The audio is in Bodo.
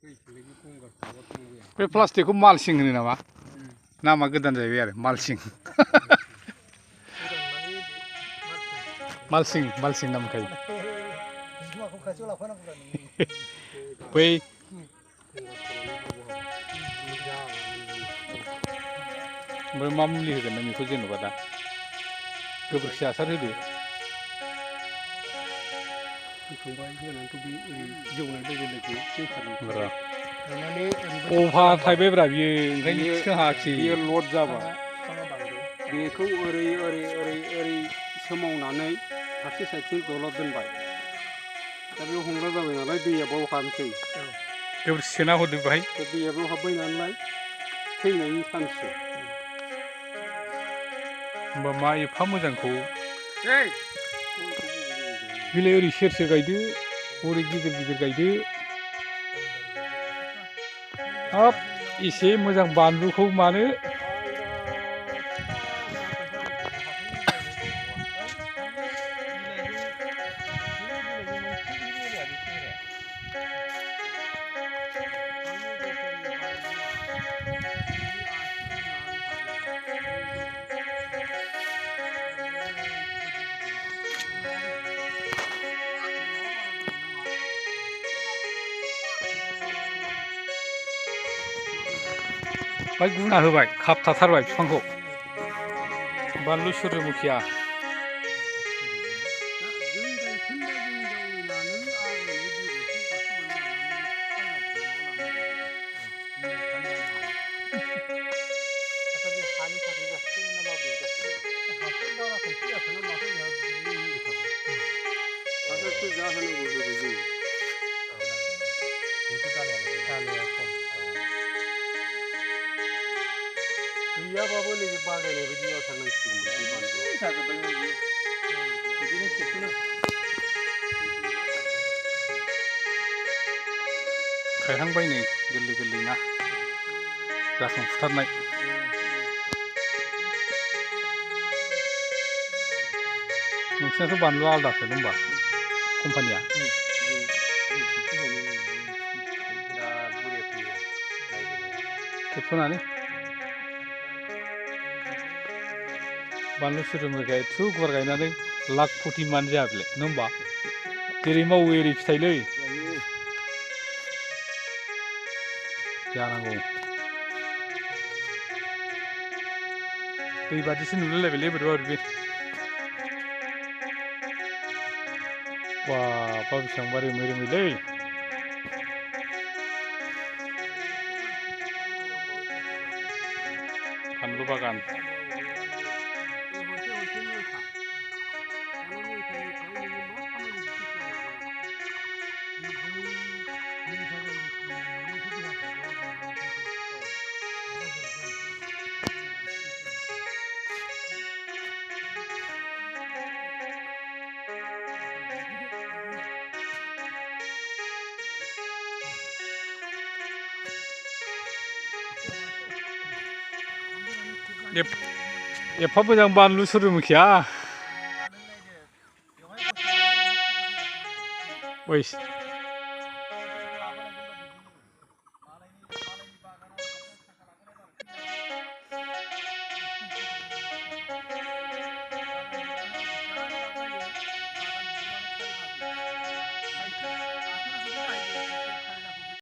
बे प्लास्टिकखौ मालसिं होनो नामा? नामा गोदान जाहैबाय आरो मालसिं। मालसिं नामखायो। बै ओमफ्राय मा मुलि होगोन नों बेखौ जेनेबा दा गोबोरखि हासार होदो। अभार थायबायब्रा बियो ओंखायनो थिखां हायाखिसै। बियो लड जाबाय। बेखौ ओरै सोमावनानै फारसे साइडथिं दलद दोनबाय। दा बेयाव हमग्रा जाबाय नालाय दैया बाव हाबनोसै। गोबोरखि सोना हरदो बाहाय। दैया बाव हाब्बाय नालाय थैनायनि चान्ससो। होमबा मा एफा मोजांखौ बेलाय ओरै सेर गायदो, ओरै गिदिर गायदो। हाब एसे मोजां बानलुखौ मानो बाय गुना होबाय, खाबथाथारबाय बिफांखौ। बानलु सुर्यमुखिया। गैयाबाबो नैबे बागायनाय बायदि जाथारनांसिगौमोन बे बानलुआ। जाजोब्बायमोन बियो। बिदिनो खेबसेनो थायहांबाय नै गोरलै ना जाखांफुथारनाय। नोंसिनाथ' बानलुआ आलादासो होमबा कम्पानिया। खेबस'नानै बानलु सुर्यमुखिया एथ' गुवार गायनानै लाख फथि मानो जाया बेलाय नङा होमबा? जेरै मावो एरै फिथाइलै जानांगौ। दै बादिसो नुलायलायबायलै बोरैबा बोरैबि। बा बेसेबांबा रोमै लै। बानलु बागान। एफा मोजां बानलु सुर्यमुखिया।